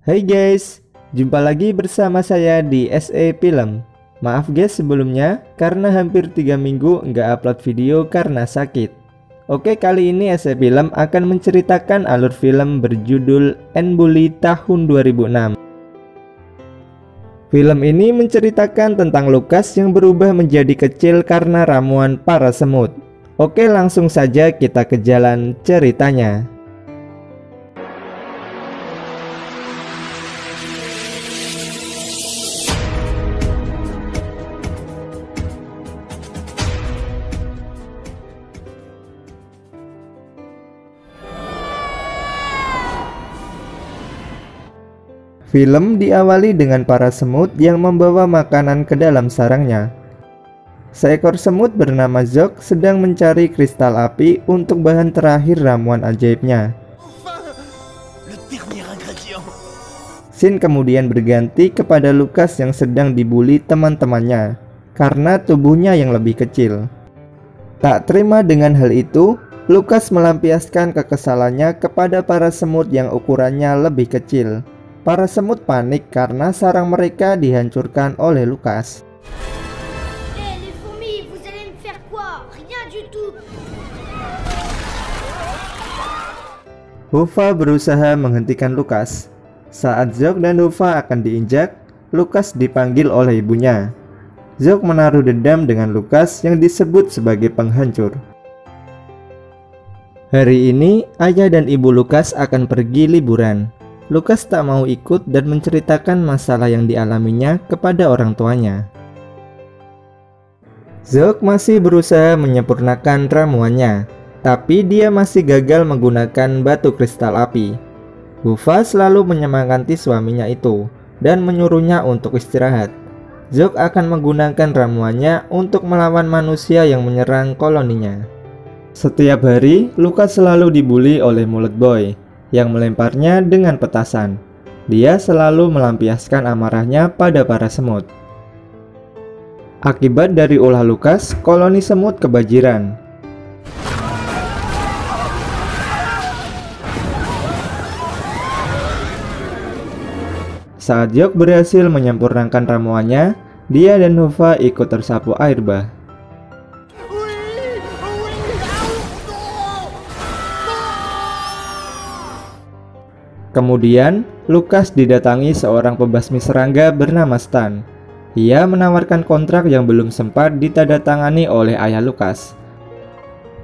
Hai guys, jumpa lagi bersama saya di SE Film. Maaf guys sebelumnya, karena hampir 3 minggu nggak upload video karena sakit. Oke, kali ini SE Film akan menceritakan alur film berjudul N-Bully tahun 2006. Film ini menceritakan tentang Lukas yang berubah menjadi kecil karena ramuan para semut. Oke, langsung saja kita ke jalan ceritanya. Film diawali dengan para semut yang membawa makanan ke dalam sarangnya. Seekor semut bernama Zog sedang mencari kristal api untuk bahan terakhir ramuan ajaibnya. Scene kemudian berganti kepada Lukas yang sedang dibully teman-temannya karena tubuhnya yang lebih kecil. Tak terima dengan hal itu, Lukas melampiaskan kekesalannya kepada para semut yang ukurannya lebih kecil. Para semut panik karena sarang mereka dihancurkan oleh Lukas. Huffa berusaha menghentikan Lukas. Saat Zog dan Huffa akan diinjak, Lukas dipanggil oleh ibunya. Zog menaruh dendam dengan Lukas yang disebut sebagai penghancur. Hari ini, ayah dan ibu Lukas akan pergi liburan. Lukas tak mau ikut dan menceritakan masalah yang dialaminya kepada orang tuanya. Zog masih berusaha menyempurnakan ramuannya, tapi dia masih gagal menggunakan batu kristal api. Huffa selalu menyemangati suaminya itu dan menyuruhnya untuk istirahat. Zog akan menggunakan ramuannya untuk melawan manusia yang menyerang koloninya. Setiap hari, Lukas selalu dibully oleh Mulut Boy yang melemparnya dengan petasan. Dia selalu melampiaskan amarahnya pada para semut. Akibat dari ulah Lukas, koloni semut kebanjiran. Saat Zog berhasil menyempurnakan ramuannya, dia dan Huffa ikut tersapu air bah. Kemudian, Lukas didatangi seorang pembasmi serangga bernama Stan. Ia menawarkan kontrak yang belum sempat ditandatangani oleh ayah Lukas.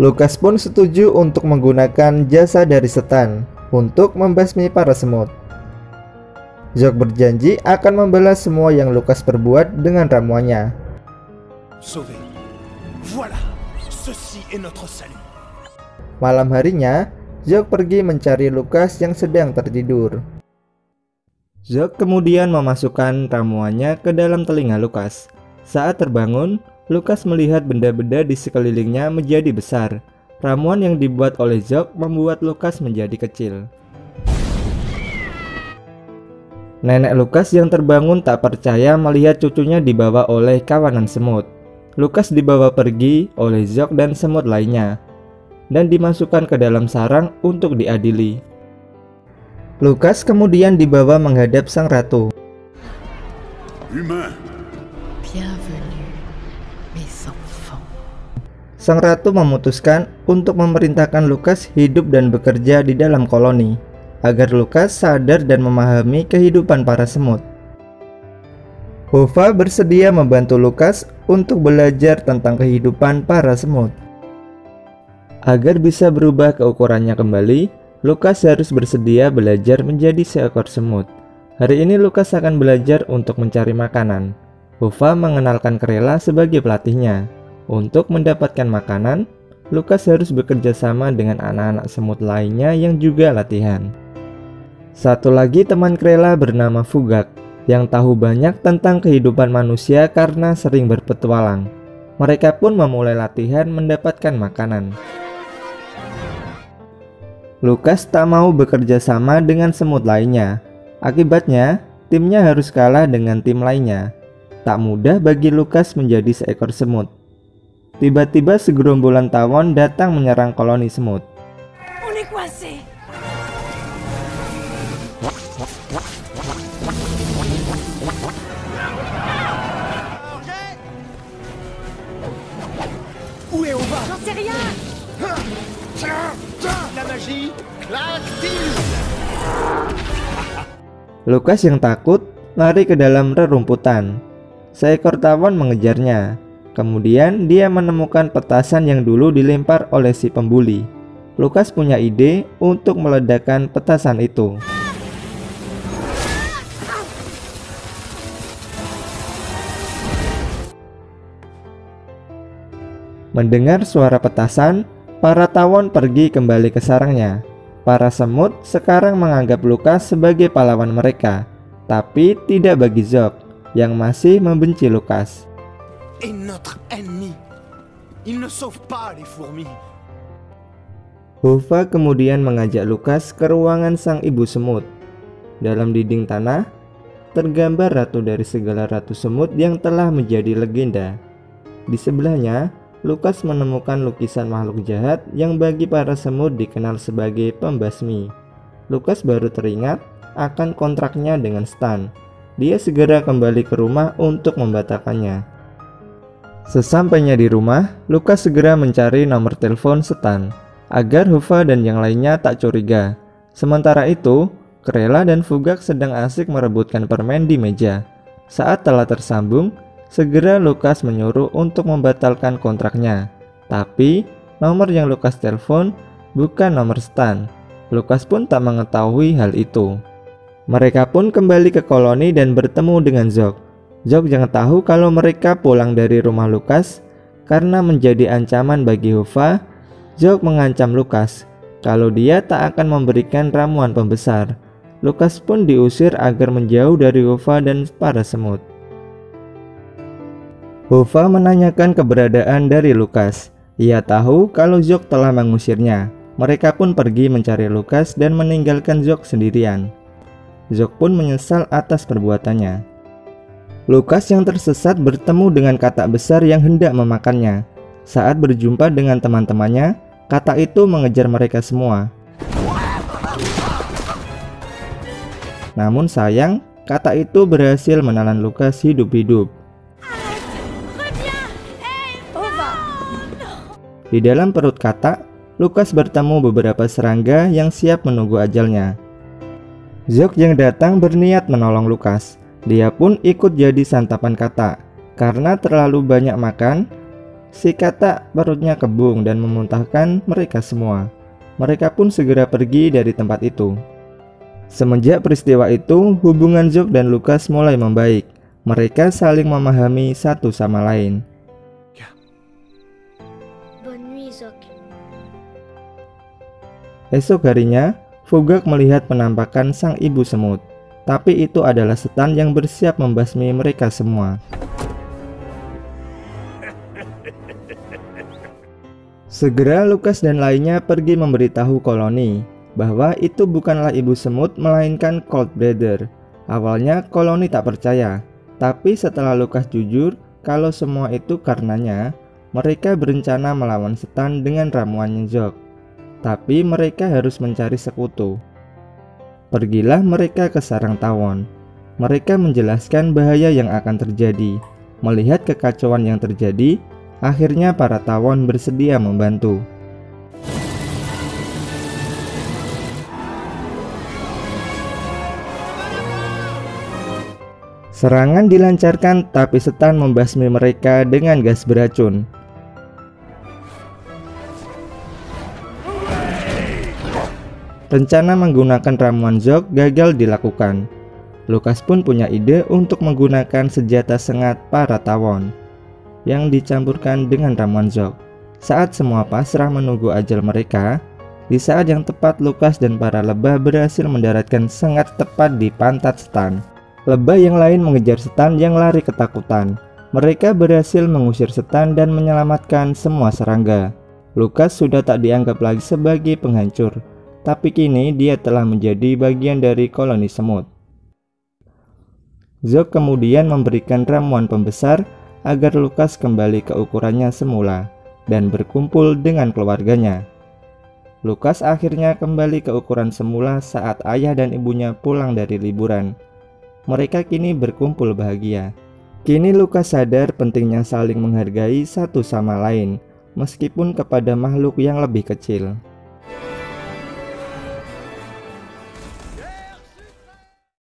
Lukas pun setuju untuk menggunakan jasa dari Stan untuk membasmi para semut. Zog berjanji akan membalas semua yang Lukas perbuat dengan ramuannya. Malam harinya, Zog pergi mencari Lukas yang sedang tertidur. Zog kemudian memasukkan ramuannya ke dalam telinga Lukas. Saat terbangun, Lukas melihat benda-benda di sekelilingnya menjadi besar. Ramuan yang dibuat oleh Zog membuat Lukas menjadi kecil. Nenek Lukas yang terbangun tak percaya melihat cucunya dibawa oleh kawanan semut. Lukas dibawa pergi oleh Zog dan semut lainnya dan dimasukkan ke dalam sarang untuk diadili. Lukas kemudian dibawa menghadap sang ratu. Sang ratu memutuskan untuk memerintahkan Lukas hidup dan bekerja di dalam koloni, agar Lukas sadar dan memahami kehidupan para semut. Huffa bersedia membantu Lukas untuk belajar tentang kehidupan para semut. Agar bisa berubah ke ukurannya kembali, Lukas harus bersedia belajar menjadi seekor semut. Hari ini Lukas akan belajar untuk mencari makanan. Huffa mengenalkan Krela sebagai pelatihnya. Untuk mendapatkan makanan, Lukas harus bekerja sama dengan anak-anak semut lainnya yang juga latihan. Satu lagi teman Krela bernama Fugak, yang tahu banyak tentang kehidupan manusia karena sering berpetualang. Mereka pun memulai latihan mendapatkan makanan. Lukas tak mau bekerja sama dengan semut lainnya. Akibatnya, timnya harus kalah dengan tim lainnya. Tak mudah bagi Lukas menjadi seekor semut. Tiba-tiba segerombolan tawon datang menyerang koloni semut. Lukas yang takut lari ke dalam rerumputan. Seekor tawon mengejarnya. Kemudian dia menemukan petasan yang dulu dilempar oleh si pembuli. Lukas punya ide untuk meledakkan petasan itu. Mendengar suara petasan, para tawon pergi kembali ke sarangnya. Para semut sekarang menganggap Lukas sebagai pahlawan mereka, tapi tidak bagi Zog yang masih membenci Lukas. Et notre ennemi. Il ne sauve pas les fourmis. Huffa kemudian mengajak Lukas ke ruangan sang ibu semut. Dalam dinding tanah, tergambar ratu dari segala ratu semut yang telah menjadi legenda. Di sebelahnya, Lukas menemukan lukisan makhluk jahat yang bagi para semut dikenal sebagai pembasmi. Lukas baru teringat akan kontraknya dengan Stan. Dia segera kembali ke rumah untuk membatalkannya. Sesampainya di rumah, Lukas segera mencari nomor telepon Stan agar Huffa dan yang lainnya tak curiga. Sementara itu, Krela dan Fugak sedang asik merebutkan permen di meja. Saat telah tersambung, segera Lukas menyuruh untuk membatalkan kontraknya. Tapi, nomor yang Lukas telepon bukan nomor Stan. Lukas pun tak mengetahui hal itu. Mereka pun kembali ke koloni dan bertemu dengan Zog. Zog jangan tahu kalau mereka pulang dari rumah Lukas. Karena menjadi ancaman bagi Huffa, Zog mengancam Lukas kalau dia tak akan memberikan ramuan pembesar. Lukas pun diusir agar menjauh dari Huffa dan para semut. Huffa menanyakan keberadaan dari Lukas. Ia tahu kalau Zog telah mengusirnya. Mereka pun pergi mencari Lukas dan meninggalkan Zog sendirian. Zog pun menyesal atas perbuatannya. Lukas yang tersesat bertemu dengan katak besar yang hendak memakannya. Saat berjumpa dengan teman-temannya, katak itu mengejar mereka semua. Namun sayang, katak itu berhasil menelan Lukas hidup-hidup. Di dalam perut katak, Lukas bertemu beberapa serangga yang siap menunggu ajalnya. Zog yang datang berniat menolong Lukas. Dia pun ikut jadi santapan katak. Karena terlalu banyak makan, si katak perutnya kembung dan memuntahkan mereka semua. Mereka pun segera pergi dari tempat itu. Semenjak peristiwa itu, hubungan Zog dan Lukas mulai membaik. Mereka saling memahami satu sama lain. Bonne nuit, Zog. Esok harinya, Fugak melihat penampakan sang ibu semut. Tapi itu adalah Stan yang bersiap membasmi mereka semua. Segera Lukas dan lainnya pergi memberitahu koloni bahwa itu bukanlah ibu semut melainkan Cold Brother. Awalnya koloni tak percaya, tapi setelah Lukas jujur kalau semua itu karenanya, mereka berencana melawan Stan dengan ramuannya Zog. Tapi mereka harus mencari sekutu. Pergilah mereka ke sarang tawon. Mereka menjelaskan bahaya yang akan terjadi. Melihat kekacauan yang terjadi, akhirnya para tawon bersedia membantu. Serangan dilancarkan, tapi Stan membasmi mereka dengan gas beracun. Rencana menggunakan ramuan Zog gagal dilakukan. Lukas pun punya ide untuk menggunakan senjata sengat para tawon yang dicampurkan dengan ramuan Zog. Saat semua pasrah menunggu ajal mereka, di saat yang tepat Lukas dan para lebah berhasil mendaratkan sengat tepat di pantat Stan. Lebah yang lain mengejar Stan yang lari ketakutan. Mereka berhasil mengusir Stan dan menyelamatkan semua serangga. Lukas sudah tak dianggap lagi sebagai penghancur, tapi kini dia telah menjadi bagian dari koloni semut. Zog kemudian memberikan ramuan pembesar agar Lukas kembali ke ukurannya semula dan berkumpul dengan keluarganya. Lukas akhirnya kembali ke ukuran semula saat ayah dan ibunya pulang dari liburan. Mereka kini berkumpul bahagia. Kini Lukas sadar pentingnya saling menghargai satu sama lain, meskipun kepada makhluk yang lebih kecil.